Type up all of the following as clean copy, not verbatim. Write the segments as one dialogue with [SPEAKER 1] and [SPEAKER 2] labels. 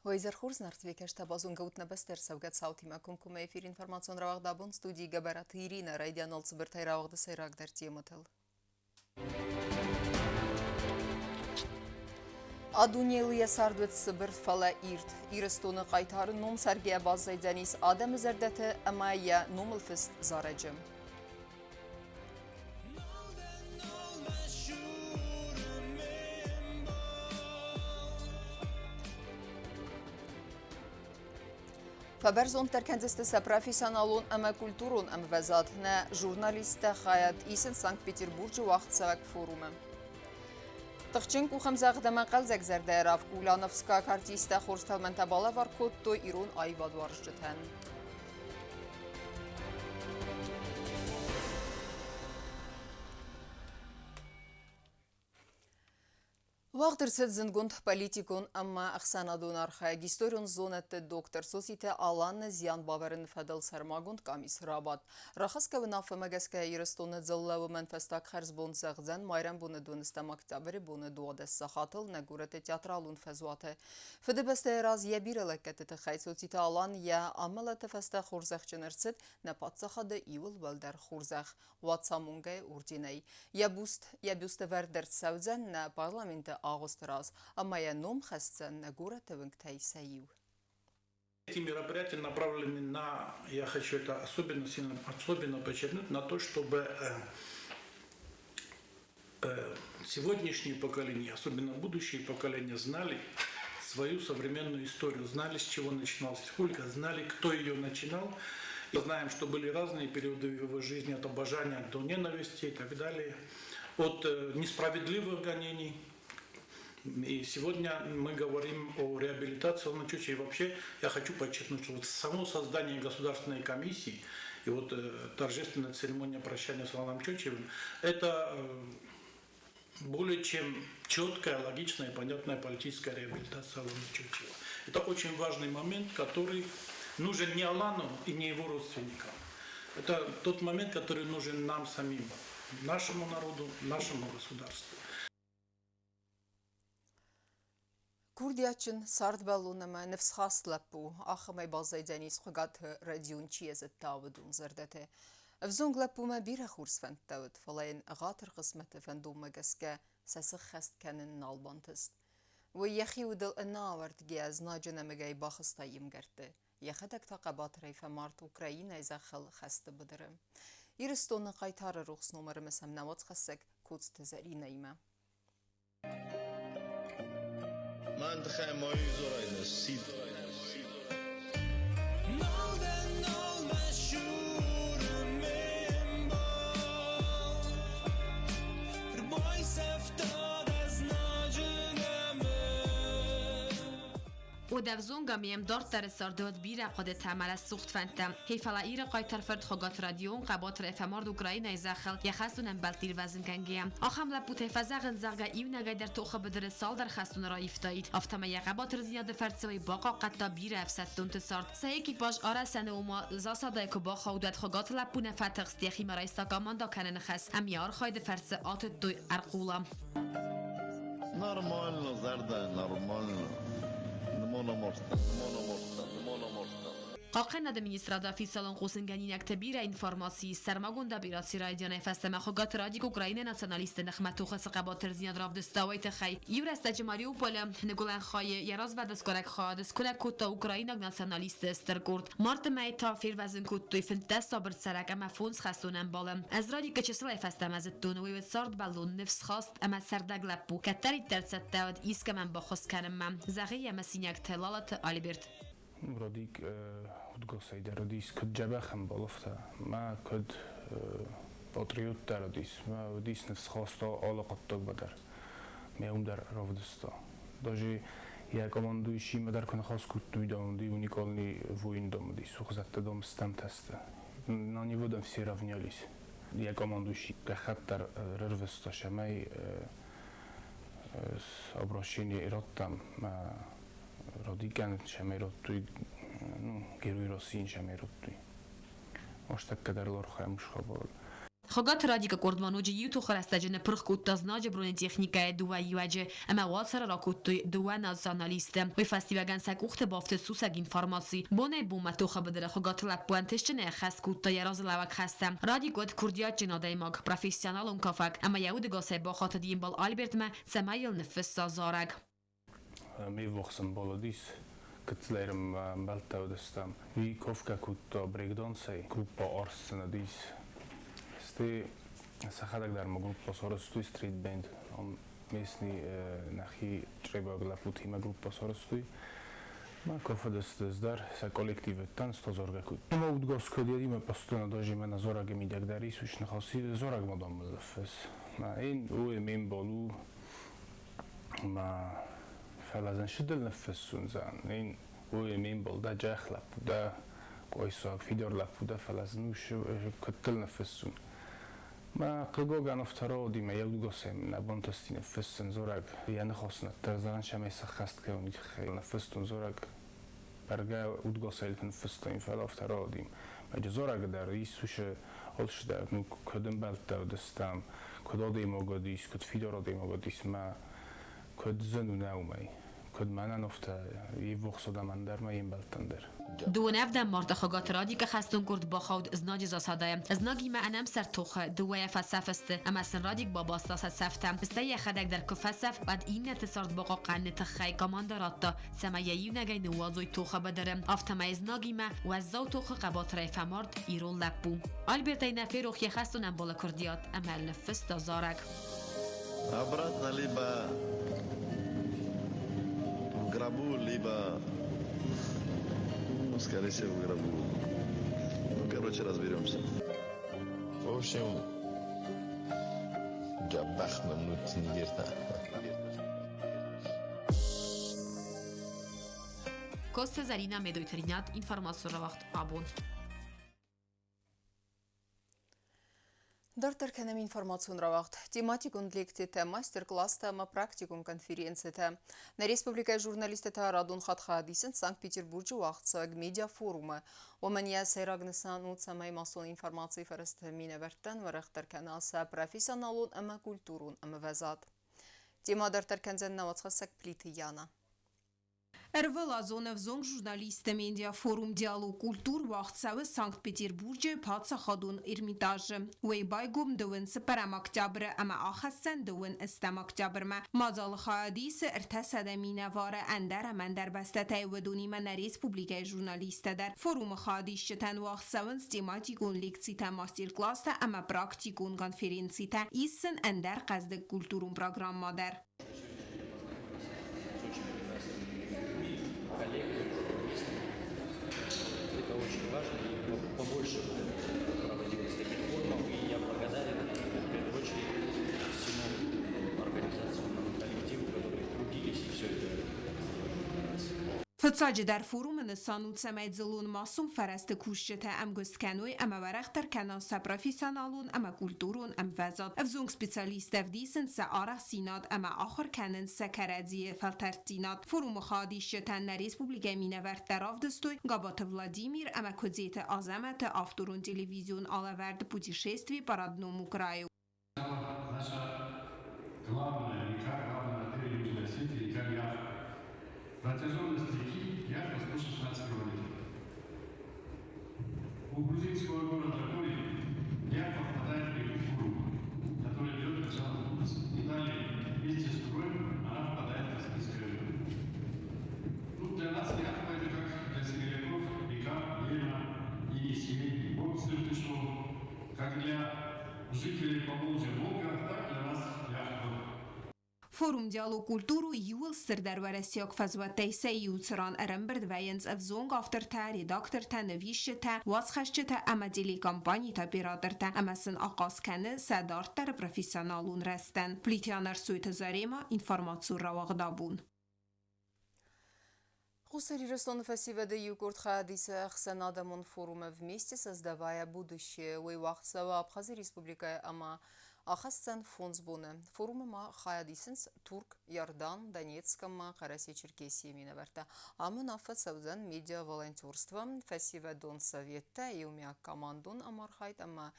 [SPEAKER 1] Հոյզերխուրս նարդվիք էշտաբազուն գուտնը բստեր սավգատ սաութի մակունքում էֆիր ինվորմացիոն ռավաղդաբուն ստուդիի գաբարատı Իրինա ռայդյանոլ ծբրթայ ռավաղդը սայրակ դերտի մտել։ Ադունիելիը սարդվեց սբրթ ֆալա իրտ, իրստոնը qaytarı նոմ սարգիա բազայդյանիս ադամը զերդեթը ամայա նոմըլֆիստ զարեջım։ Фаберзон теркензистеса профессионалун ама культурун ама вазат на журналиста хаят исен Санкт-Петербурге вахтсавак форуме. Тахченку хамзах мақал зердерав Улановска артиста хорсталмента балавар котто ирон айвадваржтен. Вахтырсет зингунд политикун амма ахсанадун архая гисторион зонетте доктор сосите аланны зиян баверин федел сармагунд камис рабат. Рахаска внафа магаска ирестонет золлаву менфестак харзбон загзен майрам буны дунистам октябри буны дуадес сахатыл нагурете театралун фезуате. Федебесте раз я бирелаккетте хайсоците алан я амалете феста хурзахченерцет на патсахаде ивыл валдер хурзах. Ватсамунге урдиней. Я бюсте вердер саудзен на парламенте август раз, а моя ном хасцен на город Венктайсаив.
[SPEAKER 2] Эти мероприятия направлены на, я хочу это особенно подчеркнуть, на то, чтобы сегодняшнее поколение, особенно будущее поколение, знали свою современную историю, знали, с чего начиналась республика, знали, кто ее начинал. И знаем, что были разные периоды в его жизни, от обожания до ненависти и так далее, от несправедливых гонений. И сегодня мы говорим о реабилитации Алана Чочева. И вообще я хочу подчеркнуть, что вот само создание государственной комиссии и вот торжественная церемония прощания с Аланом Чочевым – это более чем четкая, логичная и понятная политическая реабилитация Алана Чочева. Это очень важный момент, который нужен не Алану и не его родственникам. Это тот момент, который нужен нам самим, нашему народу, нашему государству.
[SPEAKER 1] Курдиачин сардбалунама нефсхаслапу ахамай базайдянис хогат радион чиезет тавдун зердете. Взонглапума бира хурсфент тавд фалайн агатр қисмете фендум магаске сасық хаст канен налбантыст. ويخي ودل الناورد جاز ناجنا مجاي باخستا يمجرته يخدك تقبات ريفا مارت أوكراينا يزخل خست بدرم يرستون قيتار روخس نمر مسم نوات خسك كوتس تزاري نايمة
[SPEAKER 3] من تخيل مايو زوراينا سيد
[SPEAKER 4] ودفزونگا میم دارت در سرداد بیره قد تعمل سوخت فنتم هیفلا ایره قایتر فرد خگات رادیون قبات رفمارد اوکراین زخل یخستونم بلتیر وزن کنگیم آخم لپوت فزغن زغا ایونگا در توخ بدر سال در خستون را افتایید افتما یقبات رزیاد فرد سوی باقا قطا بیره افستون تسارد سیکی باش آره سنه اوما زاساده که با خودت خگات لپونه فتق استیخی مرایستا کاماندا کنن خس امیار خاید فرس آت دوی ارقولا
[SPEAKER 3] نورمال زرده نورمال monomorfta.
[SPEAKER 4] قاقن администрада фисалон қусынганинак табира информации сармагунда бираци райдиона фастама хогат радик Украина националисты нахматуха сақабатыр зияд равдыстауайт хай Еврастач Мариуполя негулан хай яраз вадасkorek хадас кулак кутта Украина националисты старкурт март майта фир вазн куттуй финта sabr سرک اما فونس خستونم بالم از رادی که چسلای فستم از تون و سارد بالون نفس خواست اما سردگ لپو کتری ترست تاود ایسک من بخوس کنم من زغی اما سینک تلالت آلیبرت
[SPEAKER 5] راديك ودقصيد راديس كد جبخم بالفتا ما كد باتريوت راديس ما وديس نفس خاصة علاقة بدر میام در رافدستا داجی یک آمندویشی مدر کنه خاص کتوی دامدی اونیکالنی وین دامدی سوخزت دام استم تسته نانی ودم سی رافنیالیس یک آمندویشی که خط در رافدستا شمای ابراشینی ایرادم رادیکن شمیراتوی گروی راسین شمیراتوی آشتک کدر لار خیمش خبال
[SPEAKER 4] خاگات رادیک کردمانوجی یوتو خرستجن پرخوت تازناج برون تکنیکای دو یوجه اما واسر راکوت دو نازانالیست و فستیوگن سکوخت بافت سوسگ اینفارماسی بونه بومتو خبر خاگات لپوانتش نه خست کوت یراز لوک هستم رادیکوت کردیات جنادای ماگ پروفسیونال اون کافک اما یهود گاسه با خاطر دیم بال آلبرت ما سمایل نفس سازارگ
[SPEAKER 5] می وقتم بالادیس کتلرم بالتا ودستم وی کافکا کوتا بریکدانسی گروپا آرسنا دیس استی سخدک در ما گروپا سارستوی استریت بند ام میسنی نخی تریبا گلپوتی ما گروپا سارستوی ما کافه دست در سه کالکتیو تن استازارگا کود ما اودگاس کدیدی ما پستونا داجی من زارگ میدک داری سوش نخاصی زارگ مدام ملفس ما این اوه میم بالو ما فلازن شدل نفسون زن این اوه میم بال دا جخ لپوده قایسا فیدر لپوده فلازنوش کتل نفسون ما قلقوغان افترا دیما یودگاسم نبانتستی نفسن زورگ یعنی خواستن ترزان شمی سخست که اونی خیلی نفستون زورگ برگه اودگاسیل نفستن این فعلا افترا دیم مجا زورگ در ایسوش آلش در نو کدن بلتا دستم کد آدیم آگادیس کد فیدر آدیم آگادیس ما کد زنو نومی کد منن افته یه وقت من در ما این بلتن در
[SPEAKER 4] دو نفدم مرد خاگات رادی که خستون کرد با خود ازناج زاساده ازناگی ما انم سر توخه دوی فلسفست اما سن رادیک با باستاست سفتم استی خدک در کفسف بعد این نتصارد با قانه تخی کماندارات تا سمایهی نگی نوازوی توخه بدرم افتما ازناگی ما و ازاو توخه قبات رای فمارد ایرون لبو آلبرتای نفی روخی خستونم بالا کردیات اما نفس دازارک
[SPEAKER 3] Обратно либо в гробу, либо, ну, скорее всего, в гробу. Ну, короче, разберемся. В общем, جبخ ممنوع نگرتا
[SPEAKER 4] Коста Зарина медојтеринат информацијно вакт абон.
[SPEAKER 1] Дартер кенем информацион равахт. Тематикун лектите мастер-класс тема практикум конференцията. На республика журналистите Радун Хатхадисен Санкт-Петербурге вахтсаг медиа форума. Омания сайрагнесан уцамай масон информации фараст миневертен варахтер кенаса профессионалун ама культурун ама вазат. Тема дартер кензен навацхасак плиты Яна.
[SPEAKER 6] Эрвела зона взонг журналисты медиа форум диалог культур вахтсавы Санкт-Петербурге паца хадун Эрмитажы. Уэйбай гум дуын сыпарам октябры, ама ахассан дуын истам октябрма. Мазал хадисы ارتسد مینوار اندر من در بسته تایودونی من республика журналисты در فوروم خادیشتن وахтсавын стематикун лекцита мастер-класста ама практикун конференцита иссен اندر قصد культурун программа در.
[SPEAKER 7] Это очень важно, и побольше проводилось таких форумов, и я благодарен в первую очередь всему организационному коллективу, которые трудились и все это.
[SPEAKER 6] فتساج در فوروم نسانوت سمید زلون ماسوم فرست کوشته ام گستکنوی ام ورختر کناسا پروفیسیونالون ام کولتورون ام وزاد افزونگ سپیسالیست افدیسن سعاره سیناد ام آخر کنن سکردی فلترتیناد فوروم خادیشتن در ریسپوبلیک مینورد در آفدستوی گابات ولادیمیر ام کدزیت آزمت آفتورون تلویزیون آلورد پوتیشستوی парадному краю.
[SPEAKER 8] Протяженность реки ярко 116 километров. У грузинского города Гори ярко впадает в реку Куру, которая ведет начало в Турцию. И далее, вместе с Курой, она впадает в Каспийское море. Ну, для нас Ярко это как для северяков река Лена, Енисей, Бог Сыртышев, как для жителей Поволжья Волга, так для нас Ярко.
[SPEAKER 6] فوروم دیالوگ کولتورو یول سر در ورسیاک فزوات سی یوتران ارم برد وینز افزونگ آفتر تا ریداکتر تا نویش تا واسخشت تا اما دیلی کمپانی تا بیرادر تا اما سن آقاس کنه سدارت در پروفیسیونالون رستن پلیتیانر سویت زاریما інформацию رواق دابون.
[SPEAKER 1] Хусари Ростон фестиваля Югорд Хадиса Хсанадамон форума вместе создавая будущее. Уэйвахтсава Абхазия Республика ама Ахассан Фонсбоне. Форума ма Хадисенс Турк, Ярдан, Донецкама, Караси Черкесия Минаверта. Ама нафат савдан медиа волонтерство. Фестиваль Дон Совета и умя командон Амархайт ама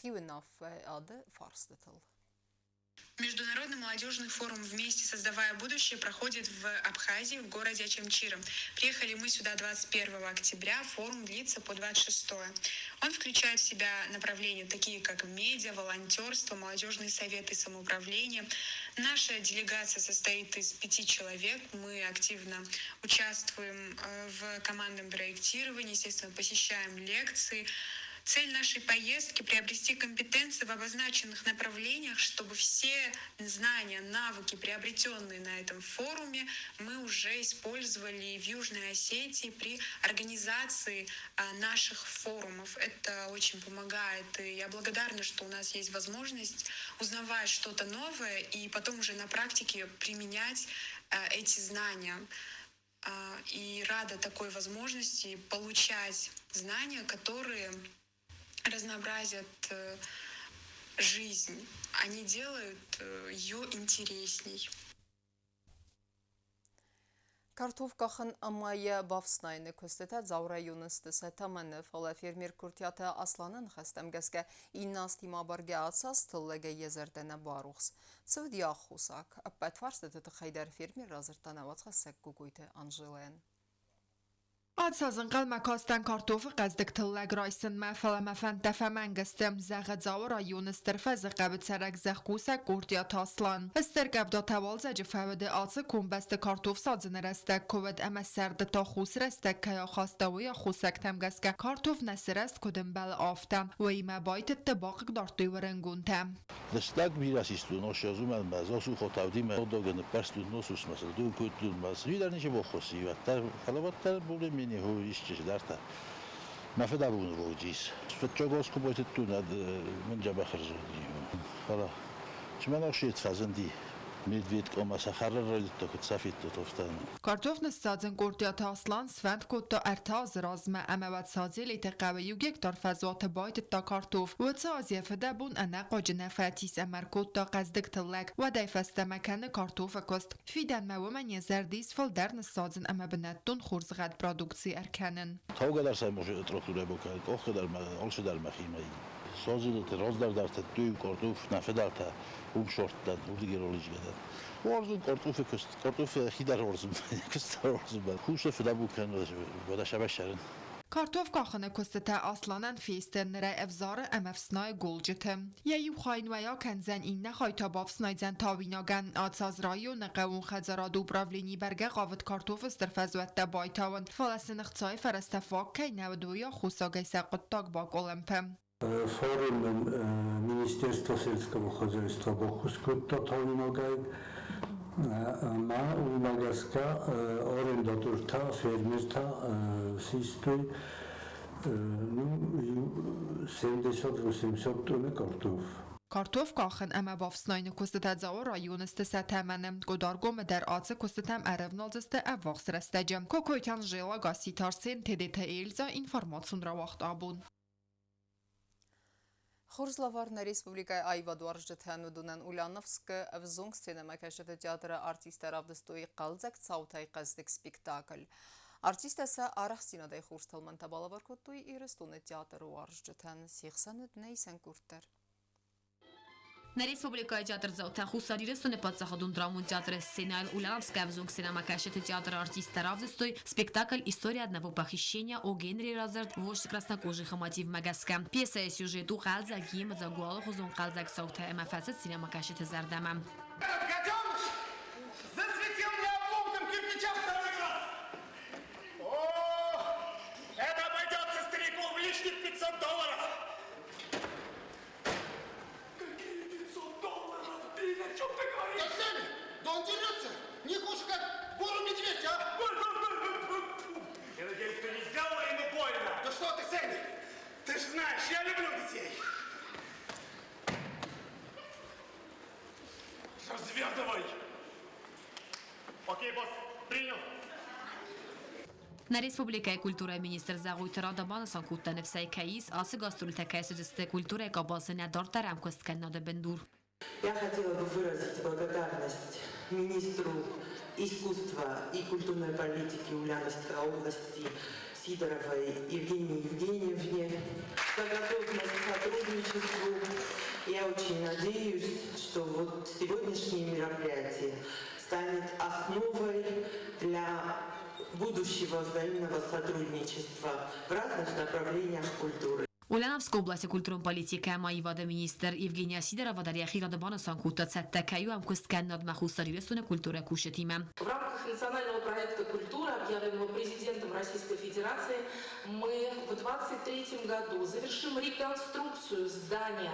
[SPEAKER 1] Խիվնավ ադը ֆարստտել
[SPEAKER 9] Международный молодежный форум «Вместе создавая будущее» проходит в Абхазии, в городе Ачамчиром. Приехали мы сюда 21 октября, форум длится по 26. Он включает в себя направления такие, как медиа, волонтерство, молодежные советы, самоуправление. Наша делегация состоит из 5 человек. Мы активно участвуем в командном проектировании, естественно, посещаем лекции. Цель нашей поездки — приобрести компетенции в обозначенных направлениях, чтобы все знания, навыки, приобретенные на этом форуме, мы уже использовали в Южной Осетии при организации наших форумов. Это очень помогает, и я благодарна, что у нас есть возможность узнавать что-то новое и потом уже на практике применять эти знания. И рада такой возможности получать знания, которые разнообразят жизнь. Они делают ее интересней.
[SPEAKER 1] Կարթով կախն ամայը բավսնայնը կոստետա ծավրայունըստը սետամենը ֆալաֆերմիր կուրտյատը ասլանն խստեմ գեսկե իննաստիմա բարգե ացած թլլեգե եզերդենը բարուխս։ Ծվդիա խուսակ, պետվարստը տխայդար ֆերմիր ռազրտանավաց խսեք գուգույթը անժելեն։
[SPEAKER 10] Ացազնկալ մակաստան կարտոֆը qəzdік թլləg rayısın məfələməfən dəfəməngəstəm zəğə zavır ayun istərfə zəqəbi çərək zəxqusək qurtya taslan. İstər qəbda təval zəcə fəvədi atı kumbəstə kartof sadzını rəstək kovəd əməsərdə ta xus rəstək kəya xastavı ya xusək təmgəskə kartof nəsi rəst kodun bəli aftəm və imə baytət də baqıq dartdıy vərənguntəm.
[SPEAKER 11] Դստակ միրասիստուն օշոզում են մեզ, ոսու խոտավդի մե օդոգն պարստուն նոսուս մասը, դու կույտուն մասը, հիդարնի չէ ողոսի, վատտար, խալավատտար բուրի մինի հու իշճիշ դարտա, մաֆե դավուն ողջիս, սվետճոգոս կուբոյթը տուն ад մնջաբա խրժոդի, խալա, չման օշիեց խազնդի, Medved կոմասա խարարոյդ տոքտ սաֆիտ տոթոստան
[SPEAKER 10] Kartofn sadzın qurtiyata aslan svent kutta ertaz razme əməvət sazili təqəvə yügek dar fəzatı bayt ta kartof və taziyəfədə bun ənə qocunə fətis əmər kutta qəzdik tillək və dəfəstə məkanı kartofa kost fidən məvəmən yezərdiz fal dərn sadzın əməbnəttun xurzğad produksi ərkənin
[SPEAKER 11] Tavqadar saymoş troxturə bokay qoxdar olşudar məximə Sozilət rozdar dartə düy kartof nəfədartə şortdan uligerolojigədən Orzun kartof xidar orzum kıstar orzum ben Huşa filabukan və də şəbəşərin
[SPEAKER 10] Kartof qaxını kostətə aslanan feistənlərə əvzarı əməfsnay golcıtı. Yəyi xayn və ya kənzən innə xaytabavsnayzən tavinagan atsaz rayon nəqəvun xəzərad upravlini bərgə qavıt kartof istərfəzvətdə baytavın falasın ixtsay fərəstəfaq kəynəvdüya xusagəsə qıttaq baq olimpəm.
[SPEAKER 12] Форумом Министерства сельского хозяйства Бохускутта Тавиногай ма Умагаска орендатурта фермерта систой 70-80 тонны картоф.
[SPEAKER 10] Kartof qaxın əmə bafsnayını kostətə zavır rayonistə sətəmənim qodargom dər atı kostətəm ərəvnalcıstə əvvaqs rəstəcəm. Kokoytan jela qasitarsen TDT Elza informasyon ravaqt abun.
[SPEAKER 1] Խորզլավարն Ռեսպուբլիկայի այվադուարժ ջթանուդունան Ուլյановսկը վզոնք սցենամակաշեթը театра արտիստարավ դստոյի qalzak ծավթայ qazdik spektakl. Արտիստասը արախսինադայ խուրստալման տաբալավարկոտույ իրստունը театр ուարժ ջթան սիխսանըդ նեյսան կուրտար.
[SPEAKER 4] Na Respublikaya teatr zaten xusarire sune patsahadun dramon teatr сценарий Ульяновская взонг сценамакашеты театр артиста равдостой спектакль «История одного похищения» о Генри Разард вождь краснокожих мотив Магаска. Пьеса сюжету Халзак ем за голову хузон Халзак саута эмафасет сценамакашеты зардама.
[SPEAKER 13] Гаденыш! Засветил мне обломком кирпича второй раз! О, это обойдется старику в лишних $500! О чем ты говоришь?
[SPEAKER 14] Так сами! Да он дерется! Не хуже, как бурый медведь, а?
[SPEAKER 13] Я надеюсь, ты не сделала ему больно?
[SPEAKER 14] Да что ты, Сэнни?
[SPEAKER 13] Ты же знаешь, я люблю детей! Развязывай! Окей, босс, принял!
[SPEAKER 4] Na Respublikaya Kultura Minister Zagույt Radabana Sankutta Nefsay Kais, Асы Гастрольтакая Сюзесте Культура и Кабасы Надорта Рамкостка Надо Бендур.
[SPEAKER 15] Я хотела бы выразить благодарность министру искусства и культурной политики Ульяновской области Сидоровой Евгении Евгеньевне за готовность к сотрудничеству. Я очень надеюсь, что вот сегодняшнее мероприятие станет основой для будущего взаимного сотрудничества в разных направлениях культуры.
[SPEAKER 4] ولنفسك области культурун политика маивада министр Евгения Сидорова дарья хирадобана санкута цаттакаю амкусткен над махусари вестуна культура кушетима.
[SPEAKER 16] В рамках национального проекта «Культура», объявленного президентом Российской Федерации, мы в 2023 году завершим реконструкцию здания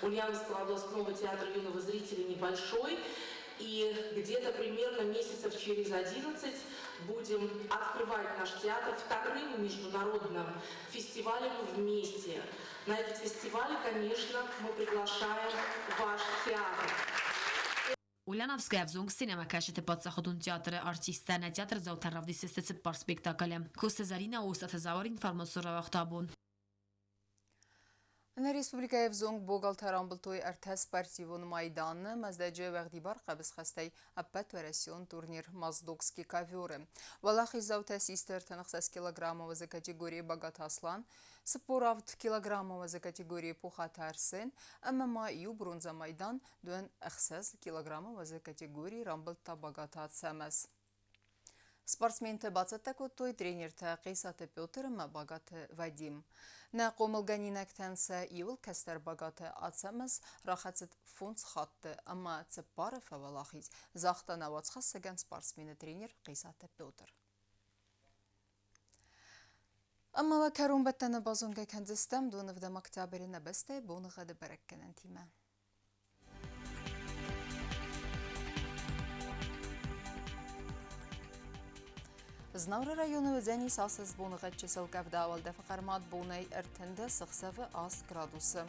[SPEAKER 16] Ульяновского областного театра юного зрителя «Небольшой». И где-то примерно месяцев через 11 будем открывать наш театр вторым международным фестивалем «Вместе». На этот фестиваль, конечно, мы приглашаем ваш театр.
[SPEAKER 4] Ульяновская в зонг синема кашет подсаходун театра артиста на театр заутарав дисестец пар спектаклем. Косте Зарина остат завар информацию вахтабун.
[SPEAKER 1] На республикая в зонг богалтаран бултой артас партивон майдан маздajı вагдибар qabız xastay аппат варасион турнир маздокский ковёры. Валахи заутас истер танахсас килограммова за категории богатаслан, споравт килограммова за категории пухатарсен, ММА ю бронза майдан дуэн ахсас килограммова за категории рамбылта богататсамас. Спортсменты бацаттакоттой тренерта Қисаты Петр ма багаты Вадим. На қомылганинактанса иул кастар багаты атсамыз рахатсыт фунц хатты, ама цеппары фавалахиз. Захтана вацхассаган спортсмені тренер Қисаты Петр. Ама ва карумбаттаны базонга кандистам донывда мактаберина бастай бонығады баракканан тима. Знавры районы өзәни сасыз бонығат чесіл кәвда авалда фақармат бонай әртінді сықсавы аз градусы.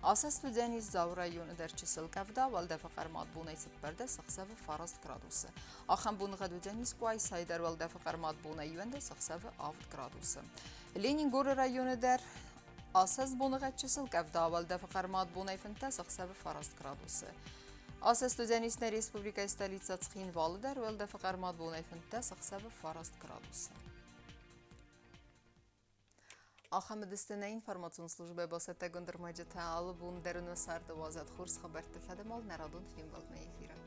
[SPEAKER 1] Асас өзәни Завр районы дәр чесіл кәвда авалда фақармат бонай сыппәрді сықсавы фараз градусы. Ахан бонығат өзәни скуай сайдар авалда фақармат бонай юэнді сықсавы авд градусы. Ленингоры районы дәр асас бонығат чесіл кәвда авалда фақармат бонай фінті сықсавы фараз градусы. Асас студенистная республика и столица Цхинвалы дарвелда фақармат бонай фінті сықсавы фараз градусы. Ахамедистіне информацион службе басата гундырмаджы таалы бун дәріні сарды вазат хурс хабарты фәдімал нарадун химбалдың эфирі.